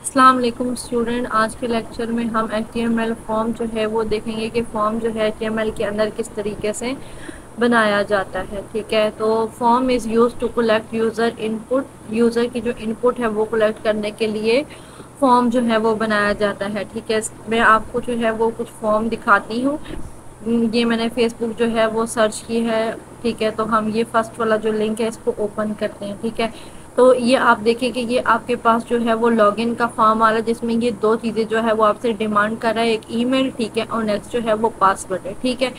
अस्सलाम वालेकुम स्टूडेंट। आज के लेक्चर में हम HTML फॉर्म जो है वो देखेंगे कि फॉर्म जो है HTML के अंदर किस तरीके से बनाया जाता है। ठीक है, तो form is use to collect user input. User की जो इनपुट है वो कलेक्ट करने के लिए फॉर्म जो है वो बनाया जाता है। ठीक है, मैं आपको जो है वो कुछ फॉर्म दिखाती हूँ। ये मैंने फेसबुक जो है वो सर्च की है। ठीक है, तो हम ये फर्स्ट वाला जो लिंक है इसको ओपन करते हैं। ठीक है, तो ये आप देखिए कि ये आपके पास जो है वो लॉगिन का फॉर्म आ रहा है, जिसमें ये दो चीज़ें जो है वो आपसे डिमांड कर रहा है, एक ईमेल, ठीक है, और नेक्स्ट जो है वो पासवर्ड है। ठीक है,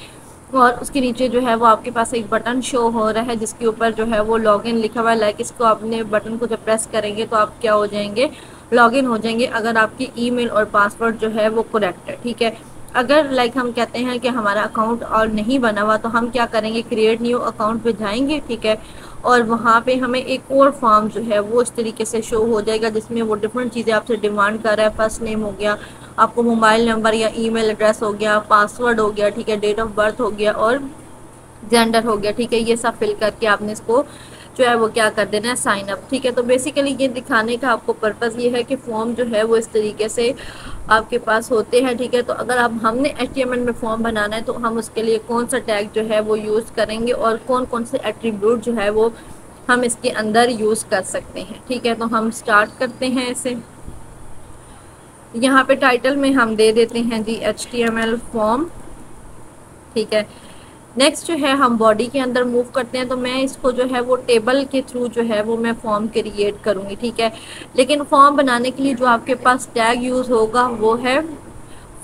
और उसके नीचे जो है वो आपके पास एक बटन शो हो रहा है जिसके ऊपर जो है वो लॉगिन लिखा हुआ है। लाइक इसको आपने बटन को जब प्रेस करेंगे तो आप क्या हो जाएंगे, लॉगिन हो जाएंगे, अगर आपकी ईमेल और पासवर्ड जो है वो करेक्ट है। ठीक है, अगर लाइक हम कहते हैं कि हमारा अकाउंट और नहीं बना हुआ तो हम क्या करेंगे, क्रिएट न्यू अकाउंट पे जाएंगे। ठीक है, और वहाँ पे हमें एक और फॉर्म जो है वो इस तरीके से शो हो जाएगा जिसमें वो डिफरेंट चीज़ें आपसे डिमांड कर रहा है। फर्स्ट नेम हो गया, आपको मोबाइल नंबर या ईमेल एड्रेस हो गया, पासवर्ड हो गया, ठीक है, डेट ऑफ बर्थ हो गया और जेंडर हो गया। ठीक है, ये सब फिल करके आपने इसको जो है वो क्या कर देना है, साइन अप। ठीक है, तो बेसिकली ये दिखाने का आपको पर्पज़ ये है कि फॉर्म जो है वो इस तरीके से आपके पास होते हैं। ठीक है, तो अगर आप हमने HTML में फॉर्म बनाना है तो हम उसके लिए कौन सा टैग जो है वो यूज़ करेंगे और कौन कौन से एट्रीब्यूट जो है वो हम इसके अंदर यूज़ कर सकते हैं। ठीक है, तो हम स्टार्ट करते हैं इसे। यहाँ पे टाइटल में हम दे देते हैं जी HTML फॉर्म। ठीक है, नेक्स्ट जो है हम बॉडी के अंदर मूव करते हैं, तो मैं इसको जो है वो टेबल के थ्रू जो है वो मैं फॉर्म क्रिएट करूँगी। ठीक है, लेकिन फॉर्म बनाने के लिए जो आपके पास टैग यूज़ होगा वो है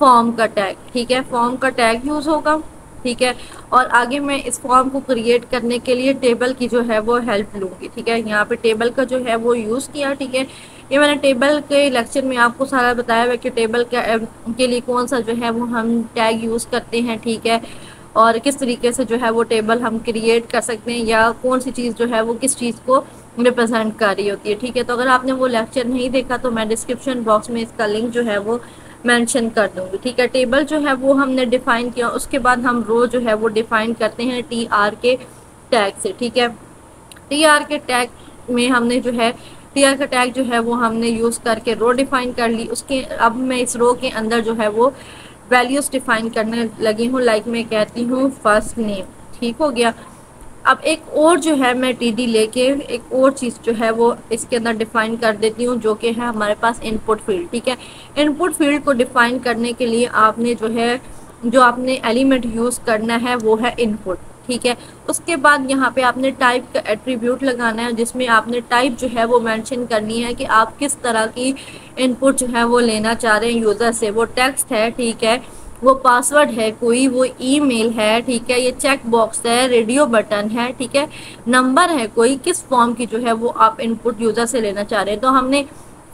फॉर्म का टैग। ठीक है, फॉर्म का टैग यूज़ होगा। ठीक है, और आगे मैं इस फॉर्म को क्रिएट करने के लिए टेबल की जो है वो हेल्प लूँगी। ठीक है, यहाँ पे टेबल का जो है वो यूज़ किया। ठीक है, ये मैंने टेबल के लेक्चर में आपको सारा बताया हुआ कि टेबल के लिए कौन सा जो है वो हम टैग यूज़ करते हैं। ठीक है, और किस तरीके से जो है वो टेबल हम क्रिएट कर सकते हैं या कौन सी चीज़ जो है वो किस चीज़ को रिप्रेजेंट कर रही होती है। ठीक है, तो अगर आपने वो लेक्चर नहीं देखा तो मैं डिस्क्रिप्शन बॉक्स में इसका लिंक जो है वो मेंशन कर दूंगी। ठीक है, टेबल जो है वो हमने डिफाइन किया, उसके बाद हम रो जो है वो डिफाइन करते हैं TR के टैग से। ठीक है, TR के टैग में हमने जो है TR का टैग जो है वो हमने यूज़ करके रो डिफाइन कर ली। उसके अब मैं इस रो के अंदर जो है वो वैल्यूज़ डिफाइन करने लगी हूँ। लाइक मैं कहती हूँ फर्स्ट नेम। ठीक हो गया, अब एक और जो है मैं TD लेके एक और चीज़ जो है वो इसके अंदर डिफाइन कर देती हूँ जो कि है हमारे पास इनपुट फील्ड। ठीक है, इनपुट फील्ड को डिफाइन करने के लिए आपने जो आपने एलिमेंट यूज़ करना है वो है इनपुट। ठीक है, उसके बाद यहाँ पे आपने टाइप का एट्रीब्यूट लगाना है जिसमें आपने टाइप जो है वो मेंशन करनी है कि आप किस तरह की इनपुट जो है वो लेना चाह रहे हैं यूज़र से। वो टेक्स्ट है, ठीक है, वो पासवर्ड है कोई, वो ईमेल है, ठीक है, ये चेक बॉक्स है, रेडियो बटन है, ठीक है, नंबर है कोई, किस फॉर्म की जो है वो आप इनपुट यूज़र से लेना चाह रहे हैं। तो हमने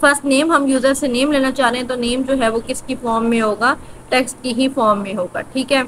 फर्स्ट नेम, हम यूज़र से नेम लेना चाह रहे हैं तो नेम जो है वो किसकी फॉर्म में होगा, टेक्स्ट की ही फॉर्म में होगा। ठीक है,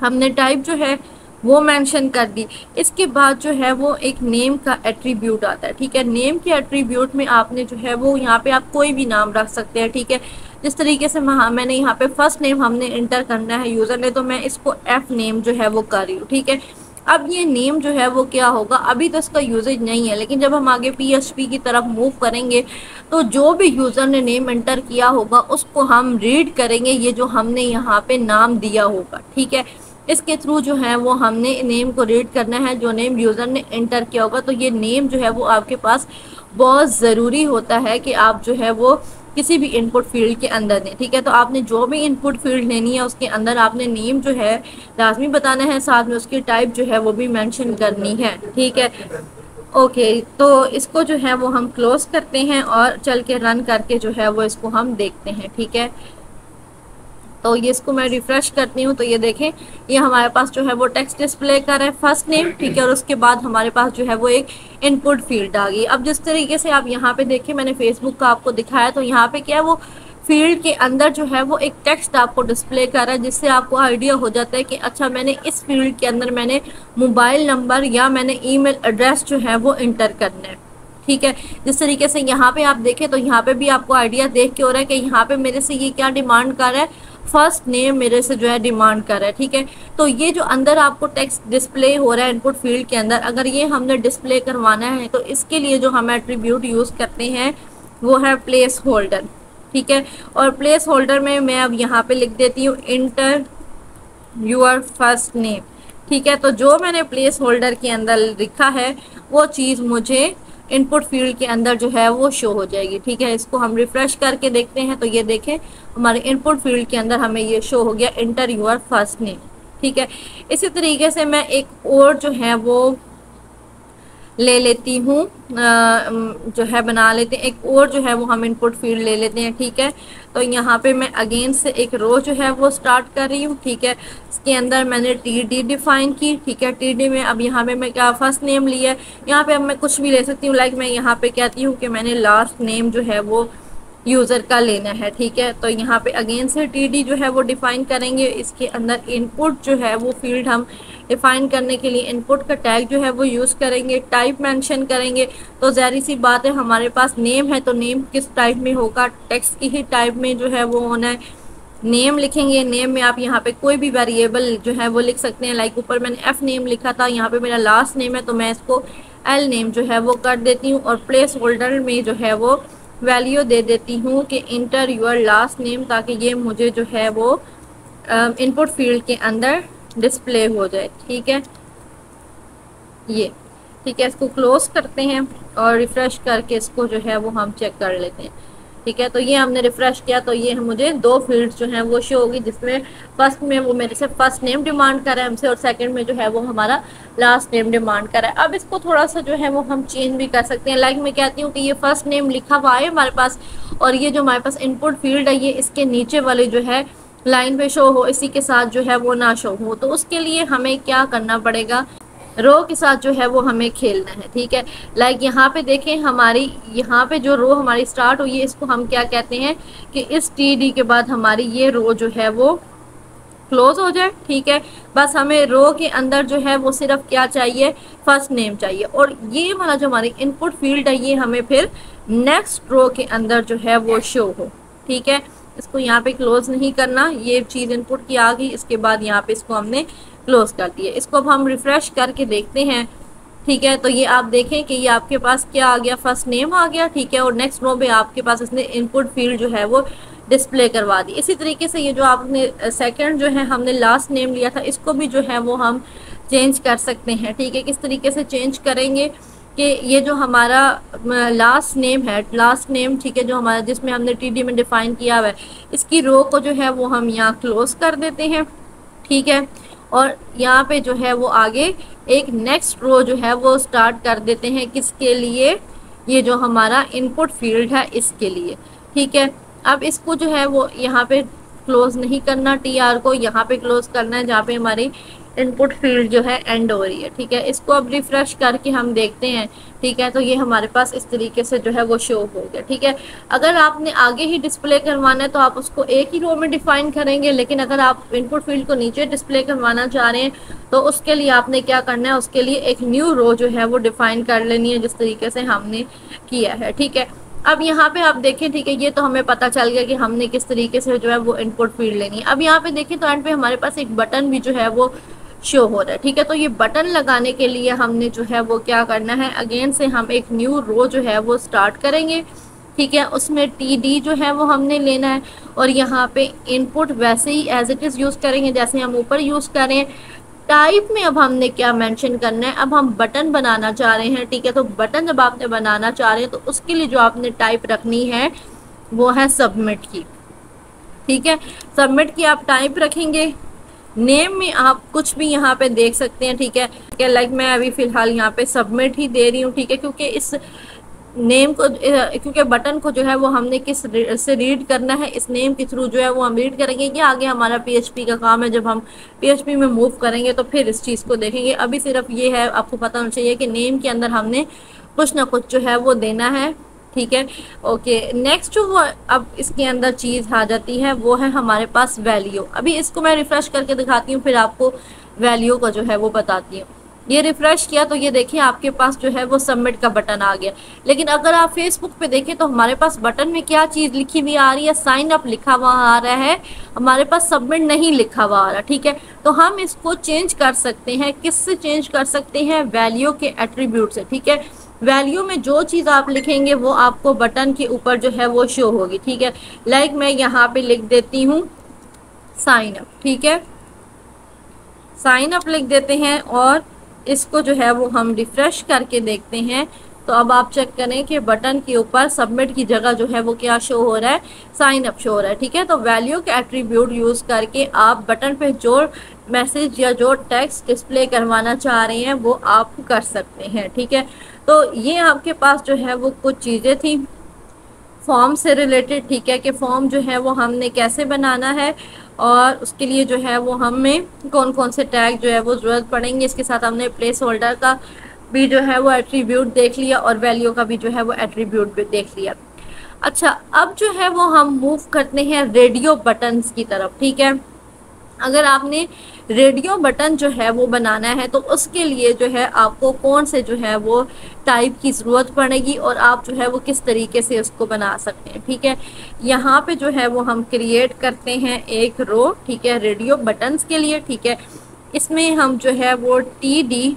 हमने टाइप जो है वो मेंशन कर दी। इसके बाद जो है वो एक नेम का एट्रीब्यूट आता है। ठीक है, नेम के एट्रीब्यूट में आपने जो है वो यहाँ पे आप कोई भी नाम रख सकते हैं। ठीक है, जिस तरीके से मैंने यहाँ पे फर्स्ट नेम हमने इंटर करना है यूज़र ने, तो मैं इसको F नेम जो है वो कर रही हूँ। ठीक है, अब ये नेम जो है वो क्या होगा, अभी तो इसका यूजेज नहीं है, लेकिन जब हम आगे PHP की तरफ मूव करेंगे तो जो भी यूज़र ने नेम इंटर किया होगा उसको हम रीड करेंगे, ये जो हमने यहाँ पे नाम दिया होगा। ठीक है, इसके थ्रू जो है वो हमने नेम को रीड करना है जो नेम यूज़र ने इंटर किया होगा। तो ये नेम जो है वो आपके पास बहुत ज़रूरी होता है कि आप जो है वो किसी भी इनपुट फील्ड के अंदर दें। ठीक है, तो आपने जो भी इनपुट फील्ड लेनी है उसके अंदर आपने नेम जो है लाजमी बताना है, साथ में उसकी टाइप जो है वो भी मेंशन करनी है। ठीक है, ओके, तो इसको जो है वो हम क्लोज करते हैं और चल के रन करके जो है वो इसको हम देखते हैं। ठीक है, तो ये इसको मैं रिफ्रेश करती हूँ तो ये देखें, ये हमारे पास जो है वो टेक्स्ट डिस्प्ले कर रहा है फर्स्ट नेम। ठीक है, और उसके बाद हमारे पास जो है वो एक इनपुट फील्ड आ गई। अब जिस तरीके से आप यहाँ पे देखें, मैंने फेसबुक का आपको दिखाया, तो यहाँ पे क्या है, वो फील्ड के अंदर जो है वो एक टेक्स्ट आपको डिस्प्ले कर रहा है जिससे आपको आइडिया हो जाता है कि अच्छा मैंने इस फील्ड के अंदर मैंने मोबाइल नंबर या मैंने ईमेल एड्रेस जो है वो इंटर करना है। ठीक है, जिस तरीके से यहाँ पे आप देखें तो यहाँ पे भी आपको आइडिया देख के हो रहा है कि यहाँ पे मेरे से ये क्या डिमांड कर रहा है, फर्स्ट नेम मेरे से जो है डिमांड कर रहा है। ठीक है, तो ये जो अंदर आपको टेक्स्ट डिस्प्ले हो रहा है इनपुट फील्ड के अंदर, अगर ये हमने डिस्प्ले करवाना है तो इसके लिए जो हम एट्रीब्यूट यूज़ करते हैं वो है प्लेस होल्डर। ठीक है। और प्लेस होल्डर में मैं अब यहाँ पे लिख देती हूँ इंटर योर फर्स्ट नेम, ठीक है। तो जो मैंने प्लेस होल्डर के अंदर लिखा है वो चीज़ मुझे इनपुट फील्ड के अंदर जो है वो शो हो जाएगी, ठीक है। इसको हम रिफ्रेश करके देखते हैं तो ये देखें हमारे इनपुट फील्ड के अंदर हमें ये शो हो गया इंटर योर फर्स्ट नेम, ठीक है। इसी तरीके से मैं एक और जो है वो ले लेती हूँ, जो है बना लेते हैं एक और जो है वो हम इनपुट फील्ड ले लेते हैं, ठीक है। तो यहाँ पे मैं अगेन से एक रो जो है वो स्टार्ट कर रही हूँ, ठीक है। इसके अंदर मैंने टीडी डिफाइन की, ठीक है। टीडी में अब यहाँ पे मैं क्या फर्स्ट नेम लिया है, यहाँ पे अब मैं कुछ भी ले सकती हूँ, लाइक मैं यहाँ पे कहती हूँ कि मैंने लास्ट नेम जो है वो यूज़र का लेना है, ठीक है। तो यहाँ पे अगेन से टीडी जो है वो डिफाइन करेंगे। इसके अंदर इनपुट जो है वो फील्ड हम डिफाइन करने के लिए इनपुट का टैग जो है वो यूज़ करेंगे, टाइप मेंशन करेंगे। तो ज़ाहिर सी बात है हमारे पास नेम है तो नेम किस टाइप में होगा, टेक्स्ट की ही टाइप में जो है वो होना है। नेम लिखेंगे, नेम में आप यहाँ पे कोई भी वेरिएबल जो है वो लिख सकते हैं, लाइक ऊपर मैंने एफ नेम लिखा था, यहाँ पे मेरा लास्ट नेम है तो मैं इसको एल नेम जो है वो कर देती हूँ। और प्लेस होल्डर में जो है वो वैल्यू दे देती हूँ कि इंटर योर लास्ट नेम, ताकि ये मुझे जो है वो इनपुट फील्ड के अंदर डिस्प्ले हो जाए, ठीक है। ये ठीक है, इसको क्लोज करते हैं और रिफ़्रेश करके इसको जो है वो हम चेक कर लेते हैं, ठीक है। तो ये हमने रिफ़्रेश किया तो ये मुझे दो फील्ड्स जो हैं वो शो होगी, जिसमें फर्स्ट में वो मेरे से फर्स्ट नेम डिमांड कर रहा है हमसे और सेकंड में जो है वो हमारा लास्ट नेम डिमांड कर रहा है। अब इसको थोड़ा सा जो है वो हम चेंज भी कर सकते हैं, लाइक मैं कहती हूँ कि ये फर्स्ट नेम लिखा हुआ है हमारे पास और ये जो हमारे पास इनपुट फील्ड है ये इसके नीचे वाले जो है लाइन पे शो हो, इसी के साथ जो है वो ना शो हो। तो उसके लिए हमें क्या करना पड़ेगा, रो के साथ जो है वो हमें खेलना है, ठीक है। लाइक यहाँ पे देखें हमारी यहाँ पे जो रो हमारी स्टार्ट हुई है इसको हम क्या कहते हैं कि इस टी के बाद हमारी ये रो जो है वो क्लोज हो जाए, ठीक है। बस हमें रो के अंदर जो है वो सिर्फ क्या चाहिए, फर्स्ट नेम चाहिए और ये वाला जो हमारी इनपुट फील्ड है ये हमें फिर नेक्स्ट रो के अंदर जो है वो शो हो, ठीक है। इसको यहाँ पे क्लोज नहीं करना, ये चीज़ इनपुट की आ गई, इसके बाद यहाँ पे इसको हमने क्लोज कर दिया। इसको अब हम रिफ्रेश करके देखते हैं, ठीक है। तो ये आप देखें कि ये आपके पास क्या आ गया, फर्स्ट नेम आ गया, ठीक है। और नेक्स्ट रो में आपके पास इसने इनपुट फील्ड जो है वो डिस्प्ले करवा दी। इसी तरीके से ये जो आपने सेकंड जो है हमने लास्ट नेम लिया था इसको भी जो है वो हम चेंज कर सकते हैं, ठीक है। किस तरीके से चेंज करेंगे कि ये जो हमारा लास्ट नेम है, लास्ट नेम, ठीक है, जो हमारा जिसमें हमने टीडी में डिफाइन किया हुआ है, इसकी रो को जो है वो हम यहाँ क्लोज कर देते हैं, ठीक है। और यहाँ पे जो है वो आगे एक नेक्स्ट रो जो है वो स्टार्ट कर देते हैं, किसके लिए, ये जो हमारा इनपुट फील्ड है इसके लिए, ठीक है। अब इसको जो है वो यहाँ पे क्लोज नहीं करना, टीआर को यहाँ पे क्लोज करना है जहाँ पे हमारी इनपुट फील्ड जो है एंड हो रही है, ठीक है। इसको अब रिफ्रेश करके हम देखते हैं, ठीक है। तो ये हमारे पास इस तरीके से जो है वो शो हो गया, ठीक है। अगर आपने आगे ही डिस्प्ले करवाना है तो आप उसको एक ही रो में डिफाइन करेंगे, लेकिन अगर आप इनपुट फील्ड को नीचे डिस्प्ले करवाना चाह रहे हैं तो उसके लिए आपने क्या करना है, उसके लिए एक न्यू रो जो है वो डिफाइन कर लेनी है, जिस तरीके से हमने किया है, ठीक है। अब यहाँ पे आप देखें, ठीक है, ये तो हमें पता चल गया कि हमने किस तरीके से जो है वो इनपुट फील्ड लेनी है। अब यहाँ पे देखें तो एंड पे हमारे पास एक बटन भी जो है वो शो हो रहा है, ठीक है। तो ये बटन लगाने के लिए हमने जो है वो क्या करना है, अगेन से हम एक न्यू रो जो है वो स्टार्ट करेंगे, ठीक है। उसमें टीडी जो है वो हमने लेना है और यहाँ पे इनपुट वैसे ही एज इट इज़ यूज़ करेंगे जैसे हम ऊपर यूज़ करें। टाइप में अब हमने क्या मेंशन करना है, अब हम बटन बनाना चाह रहे हैं, ठीक है। तो बटन जब आपने बनाना चाह रहे हैं तो उसके लिए जो आपने टाइप रखनी है वो है सबमिट की, ठीक है। सबमिट की आप टाइप रखेंगे। नेम में आप कुछ भी यहाँ पे देख सकते हैं, ठीक है। लाइक मैं अभी फ़िलहाल यहाँ पे सबमिट ही दे रही हूँ, ठीक है, क्योंकि इस नेम को, क्योंकि बटन को जो है वो हमने किस से रीड करना है, इस नेम के थ्रू जो है वो हम रीड करेंगे। ये आगे हमारा पीएचपी का काम है, जब हम पीएचपी में मूव करेंगे तो फिर इस चीज़ को देखेंगे। अभी सिर्फ ये है, आपको पता होना चाहिए कि नेम के अंदर हमने कुछ ना कुछ जो है वो देना है, ठीक है। ओके, नेक्स्ट जो वो अब इसके अंदर चीज़ आ जाती है वो है हमारे पास वैल्यू। अभी इसको मैं रिफ़्रेश करके दिखाती हूँ, फिर आपको वैल्यू का जो है वो बताती हूँ। ये रिफ़्रेश किया तो ये देखिए आपके पास जो है वो सबमिट का बटन आ गया। लेकिन अगर आप फेसबुक पे देखें तो हमारे पास बटन में क्या चीज़ लिखी हुई आ रही है, साइन अप लिखा हुआ आ रहा है, हमारे पास सबमिट नहीं लिखा हुआ आ रहा, ठीक है। तो हम इसको चेंज कर सकते हैं, किससे चेंज कर सकते हैं, वैल्यू के एट्रीब्यूट से, ठीक है। वैल्यू में जो चीज़ आप लिखेंगे वो आपको बटन के ऊपर जो है वो शो होगी, ठीक है। लाइक मैं यहाँ पे लिख देती हूँ साइन अप, ठीक है, साइन अप लिख देते हैं और इसको जो है वो हम रिफ्रेश करके देखते हैं। तो अब आप चेक करें कि बटन के ऊपर सबमिट की जगह जो है वो क्या शो हो रहा है, साइन अप शो हो रहा है, ठीक है। तो वैल्यू के एट्रीब्यूट यूज़ करके आप बटन पे जो मैसेज या जो टेक्स्ट डिस्प्ले करवाना चाह रहे हैं वो आप कर सकते हैं, ठीक है। तो ये आपके पास जो है वो कुछ चीज़ें थी फॉर्म से रिलेटेड, ठीक है, कि फॉर्म जो है वो हमने कैसे बनाना है और उसके लिए जो है वो हमें कौन कौन से टैग जो है वो ज़रूरत पड़ेंगे। इसके साथ हमने प्लेस होल्डर का भी जो है वो एट्रीब्यूट देख लिया और वैल्यू का भी जो है वो एट्रीब्यूट भी देख लिया। अच्छा, अब जो है वो हम मूव करते हैं रेडियो बटन्स की तरफ, ठीक है। अगर आपने रेडियो बटन जो है वो बनाना है तो उसके लिए जो है आपको कौन से जो है वो टाइप की ज़रूरत पड़ेगी और आप जो है वो किस तरीके से उसको बना सकते हैं, ठीक है। यहाँ पे जो है वो हम क्रिएट करते हैं एक रो, ठीक है, रेडियो बटन्स के लिए, ठीक है। इसमें हम जो है वो TD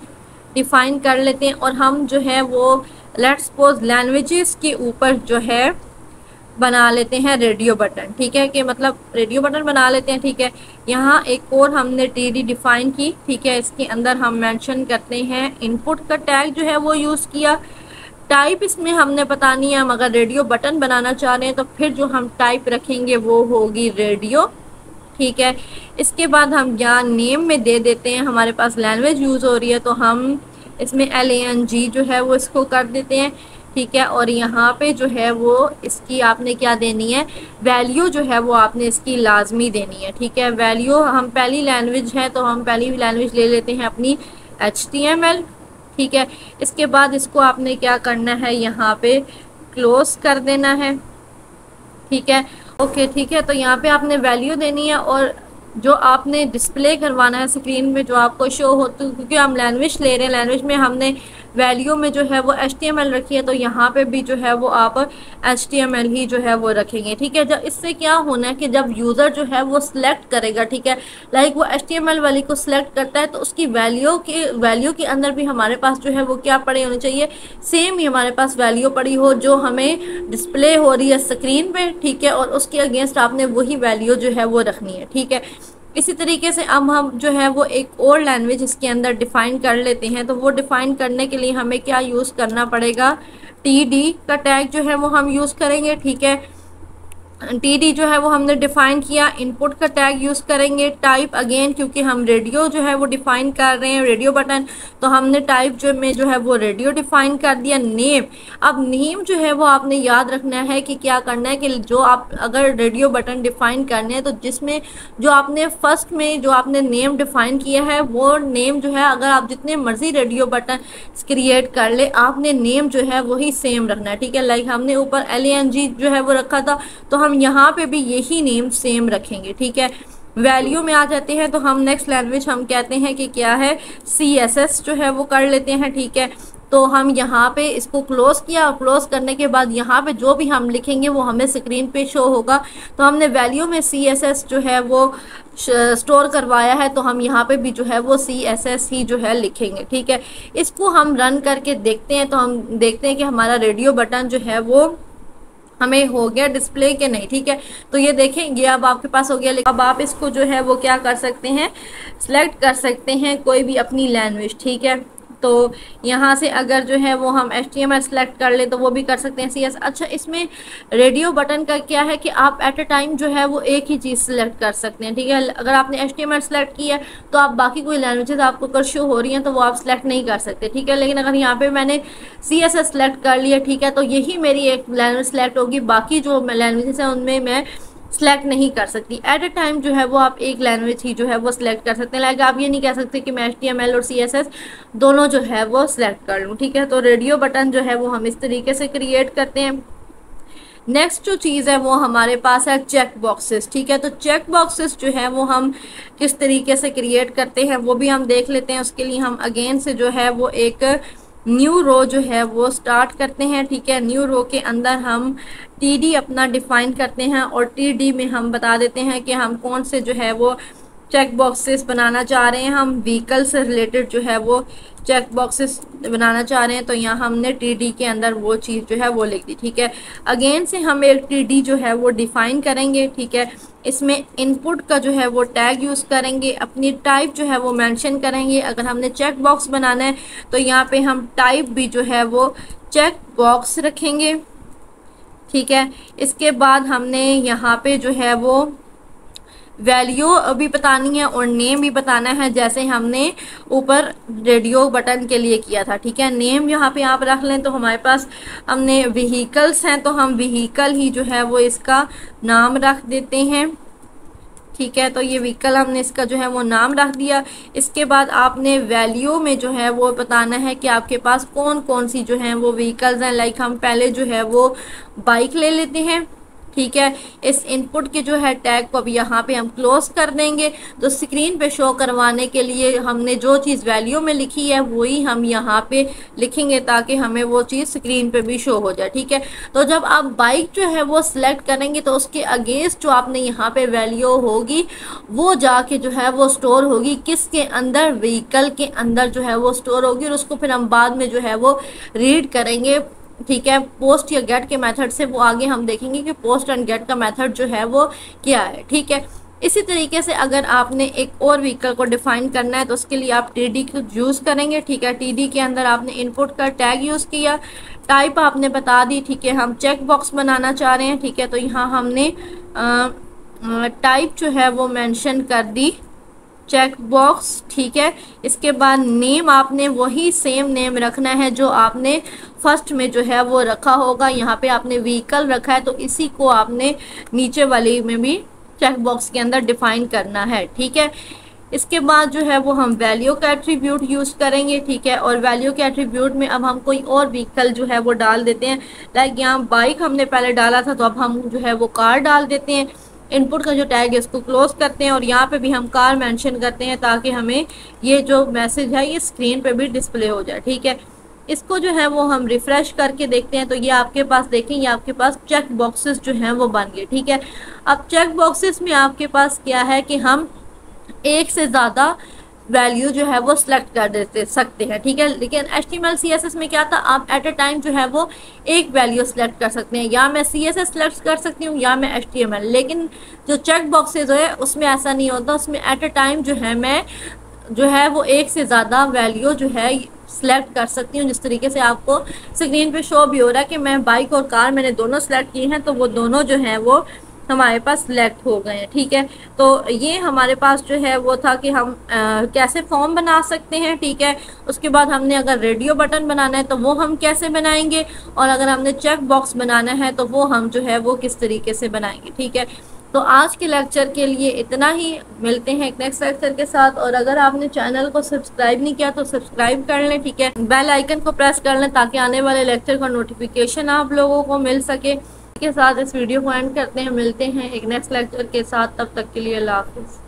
डिफाइन कर लेते हैं और हम जो है वो लेट्स सपोज लैंग्वेजेस के ऊपर जो है बना लेते हैं रेडियो बटन, ठीक है, कि मतलब रेडियो बटन बना लेते हैं, ठीक है। यहाँ एक और हमने TD डिफाइन की, ठीक है, इसके अंदर हम मेंशन करते हैं इनपुट का टैग जो है वो यूज़ किया। टाइप इसमें हमने पता नहीं है, हम अगर रेडियो बटन बनाना चाह रहे हैं तो फिर जो हम टाइप रखेंगे वो होगी रेडियो, ठीक है। इसके बाद हम यहाँ नेम में दे देते हैं, हमारे पास लैंग्वेज यूज़ हो रही है तो हम इसमें LANG जो है वो इसको कर देते हैं, ठीक है। और यहाँ पे जो है वो इसकी आपने क्या देनी है, वैल्यू जो है वो आपने इसकी लाजमी देनी है, ठीक है। वैल्यू हम पहली लैंग्वेज है तो हम पहली लैंग्वेज ले लेते हैं अपनी HTML, ठीक है। इसके बाद इसको आपने क्या करना है, यहाँ पे क्लोज कर देना है, ठीक है, ओके, ठीक है। तो यहाँ पे आपने वैल्यू देनी है और जो आपने डिस्प्ले करवाना है स्क्रीन में जो आपको शो हो, तो क्योंकि हम लैंग्वेज ले रहे हैं, लैंग्वेज में हमने वैल्यू में जो है वो HTML रखी है तो यहाँ पे भी जो है वो आप HTML ही जो है वो रखेंगे, ठीक है। जब इससे क्या होना है कि जब यूज़र जो है वो सिलेक्ट करेगा, ठीक है, लाइक वो HTML वाली को सिलेक्ट करता है तो उसकी वैल्यू के अंदर भी हमारे पास जो है वो क्या पड़ी होनी चाहिए, सेम ही हमारे पास वैल्यू पड़ी हो जो हमें डिस्प्ले हो रही है स्क्रीन पे, ठीक है, और उसके अगेंस्ट आपने वही वैल्यू जो है वो रखनी है, ठीक है। इसी तरीके से अब हम जो है वो एक और लैंग्वेज इसके अंदर डिफ़ाइन कर लेते हैं। तो वो डिफ़ाइन करने के लिए हमें क्या यूज़ करना पड़ेगा, TD का टैग जो है वो हम यूज़ करेंगे, ठीक है। TD जो है वो हमने डिफ़ाइन किया, इनपुट का टैग यूज़ करेंगे। टाइप अगेन क्योंकि हम रेडियो जो है वो डिफ़ाइन कर रहे हैं, रेडियो बटन, तो हमने टाइप जो है वो रेडियो डिफ़ाइन कर दिया। नेम, अब नेम जो है वो आपने याद रखना है कि क्या करना है कि जो आप अगर रेडियो बटन डिफ़ाइन करने हैं तो जिसमें जो आपने फर्स्ट में जो आपने नेम डिफ़ाइन किया है वो नेम जो है अगर आप जितने मर्जी रेडियो बटन क्रिएट कर ले आपने नेम जो है वही सेम रखना है, ठीक है। लाइक हमने ऊपर LANG जो है वो रखा था तो हम यहाँ पे भी यही नेम सेम रखेंगे, ठीक है। वैल्यू में आ जाते हैं तो हम नेक्स्ट लैंग्वेज हम कहते हैं कि क्या है, CSS जो है वो कर लेते हैं, ठीक है। तो हम यहाँ पे इसको क्लोज किया और क्लोज करने के बाद यहाँ पे जो भी हम लिखेंगे वो हमें स्क्रीन पे शो होगा। तो हमने वैल्यू में CSS जो है वो स्टोर करवाया है तो हम यहाँ पे भी जो है वो CSS ही जो है लिखेंगे, ठीक है। इसको हम रन करके देखते हैं तो हम देखते हैं कि हमारा रेडियो बटन जो है वो हमें हो गया डिस्प्ले के नहीं, ठीक है। तो ये देखेंगे अब आपके पास हो गया। लेकिन अब आप इसको जो है वो क्या कर सकते हैं, सिलेक्ट कर सकते हैं कोई भी अपनी लैंग्वेज, ठीक है। तो यहाँ से अगर जो है वो हम HTML सेलेक्ट कर ले तो वो भी कर सकते हैं CS। अच्छा, इसमें रेडियो बटन का क्या है कि आप एट अ टाइम जो है वो एक ही चीज़ सेलेक्ट कर सकते हैं, ठीक है। अगर आपने HTML सेलेक्ट किया है तो आप बाकी कोई लैंग्वेजेस आपको अगर शो हो रही हैं तो वो आप सेलेक्ट नहीं कर सकते, ठीक है। लेकिन अगर यहाँ पे मैंने CSS सेलेक्ट कर लिया, ठीक है, तो यही मेरी एक लैंग्वेज सेलेक्ट होगी, बाकी जो लैंग्वेजेस हैं उनमें मैं सेलेक्ट नहीं कर सकती। एट अ टाइम जो है वो आप एक लैंग्वेज ही जो है वो सिलेक्ट कर सकते हैं। लाइक आप ये नहीं कह सकते कि मैं HTML और CSS दोनों जो है वो सिलेक्ट कर लूँ, ठीक है। तो रेडियो बटन जो है वो हम इस तरीके से क्रिएट करते हैं। नेक्स्ट जो चीज़ है वो हमारे पास है चेक बॉक्सेस, ठीक है। तो चेक बॉक्सेस जो है वो हम किस तरीके से क्रिएट करते हैं वो भी हम देख लेते हैं। उसके लिए हम अगेन से जो है वो एक न्यू रो जो है वो स्टार्ट करते हैं, ठीक है। न्यू रो के अंदर हम TD अपना डिफाइन करते हैं और TD में हम बता देते हैं कि हम कौन से जो है वो चेक बॉक्सेस बनाना चाह रहे हैं, हम व्हीकल से रिलेटेड जो है वो चेक बॉक्सेस बनाना चाह रहे हैं, तो यहाँ हमने टीडी के अंदर वो चीज़ जो है वो लिख दी। ठीक है, अगेन से हम एक टीडी जो है वो डिफाइन करेंगे। ठीक है, इसमें इनपुट का जो है वो टैग यूज़ करेंगे, अपनी टाइप जो है वो मेंशन करेंगे। अगर हमने चेक बॉक्स बनाना है तो यहाँ पे हम टाइप भी जो है वो चेक बॉक्स रखेंगे। ठीक है, इसके बाद हमने यहाँ पे जो है वो वैल्यू भी बतानी है और नेम भी बताना है, जैसे हमने ऊपर रेडियो बटन के लिए किया था। ठीक है, नेम यहाँ पे आप रख लें, तो हमारे पास हमने व्हीकल्स हैं तो हम व्हीकल ही जो है वो इसका नाम रख देते हैं। ठीक है, तो ये व्हीकल हमने इसका जो है वो नाम रख दिया। इसके बाद आपने वैल्यू में जो है वो बताना है कि आपके पास कौन कौन सी जो है वो व्हीकल्स हैं। लाइक हम पहले जो है वो बाइक ले लेते हैं। ठीक है, इस इनपुट के जो है टैग को अब यहाँ पे हम क्लोज कर देंगे। तो स्क्रीन पे शो करवाने के लिए हमने जो चीज़ वैल्यू में लिखी है वही हम यहाँ पे लिखेंगे ताकि हमें वो चीज़ स्क्रीन पे भी शो हो जाए। ठीक है, तो जब आप बाइक जो है वो सिलेक्ट करेंगे तो उसके अगेंस्ट जो आपने यहाँ पे वैल्यू होगी वो जाके जो है वो स्टोर होगी किसके अंदर, व्हीकल के अंदर जो है वो स्टोर होगी, और उसको फिर हम बाद में जो है वो रीड करेंगे। ठीक है, पोस्ट या गेट के मेथड से, वो आगे हम देखेंगे कि पोस्ट एंड गेट का मेथड जो है वो क्या है। ठीक है, इसी तरीके से अगर आपने एक और व्हीकल को डिफाइन करना है तो उसके लिए आप टीडी को यूज़ करेंगे। ठीक है, टीडी के अंदर आपने इनपुट का टैग यूज़ किया, टाइप आपने बता दी। ठीक है, हम चेक बॉक्स बनाना चाह रहे हैं। ठीक है, तो यहाँ हमने टाइप जो है वो मेंशन कर दी चेक बॉक्स। ठीक है, इसके बाद नेम आपने वही सेम नेम रखना है जो आपने फर्स्ट में जो है वो रखा होगा। यहाँ पे आपने व्हीकल रखा है तो इसी को आपने नीचे वाली में भी चेक बॉक्स के अंदर डिफाइन करना है। ठीक है, इसके बाद जो है वो हम वैल्यू का एट्रीब्यूट यूज़ करेंगे। ठीक है, और वैल्यू के एट्रीब्यूट में अब हम कोई और व्हीकल जो है वो डाल देते हैं। लाइक यहाँ बाइक हमने पहले डाला था तो अब हम जो है वो कार डाल देते हैं। इनपुट का जो टैग है इसको क्लोज करते हैं और यहाँ पे भी हम कार मेंशन करते हैं ताकि हमें ये जो मैसेज है ये स्क्रीन पे भी डिस्प्ले हो जाए। ठीक है, इसको जो है वो हम रिफ्रेश करके देखते हैं तो ये आपके पास देखें, ये आपके पास चेक बॉक्सेस जो हैं वो बन गए। ठीक है, अब चेक बॉक्सेस में आपके पास क्या है कि हम एक से ज़्यादा वैल्यू जो है वो सिलेक्ट कर देते सकते हैं। ठीक है, लेकिन HTML CSS में क्या था, आप एट अ टाइम जो है वो एक वैल्यू सिलेक्ट कर सकते हैं, या मैं CSS सिलेक्ट कर सकती हूँ या मैं HTML। लेकिन जो चेक बॉक्सेज है उसमें ऐसा नहीं होता, उसमें एट अ टाइम जो है मैं जो है वो एक से ज़्यादा वैल्यू जो है सिलेक्ट कर सकती हूँ। जिस तरीके से आपको स्क्रीन पे शो भी हो रहा है कि मैं बाइक और कार मैंने दोनों सिलेक्ट किए हैं तो वो दोनों जो हैं वो हमारे पास सिलेक्ट हो गए हैं। ठीक है, तो ये हमारे पास जो है वो था कि हम कैसे फॉर्म बना सकते हैं। ठीक है, उसके बाद हमने अगर रेडियो बटन बनाना है तो वो हम कैसे बनाएंगे, और अगर हमने चेक बॉक्स बनाना है तो वो हम जो है वो किस तरीके से बनाएंगे। ठीक है, तो आज के लेक्चर के लिए इतना ही, मिलते हैं एक नेक्स्ट लेक्चर के साथ। और अगर आपने चैनल को सब्सक्राइब नहीं किया तो सब्सक्राइब कर लें। ठीक है, बेल आइकन को प्रेस कर लें ताकि आने वाले लेक्चर का नोटिफिकेशन आप लोगों को मिल सके। के साथ इस वीडियो को एंड करते हैं, मिलते हैं एक नेक्स्ट लेक्चर के साथ, तब तक के लिए अल्लाह हाफिज़।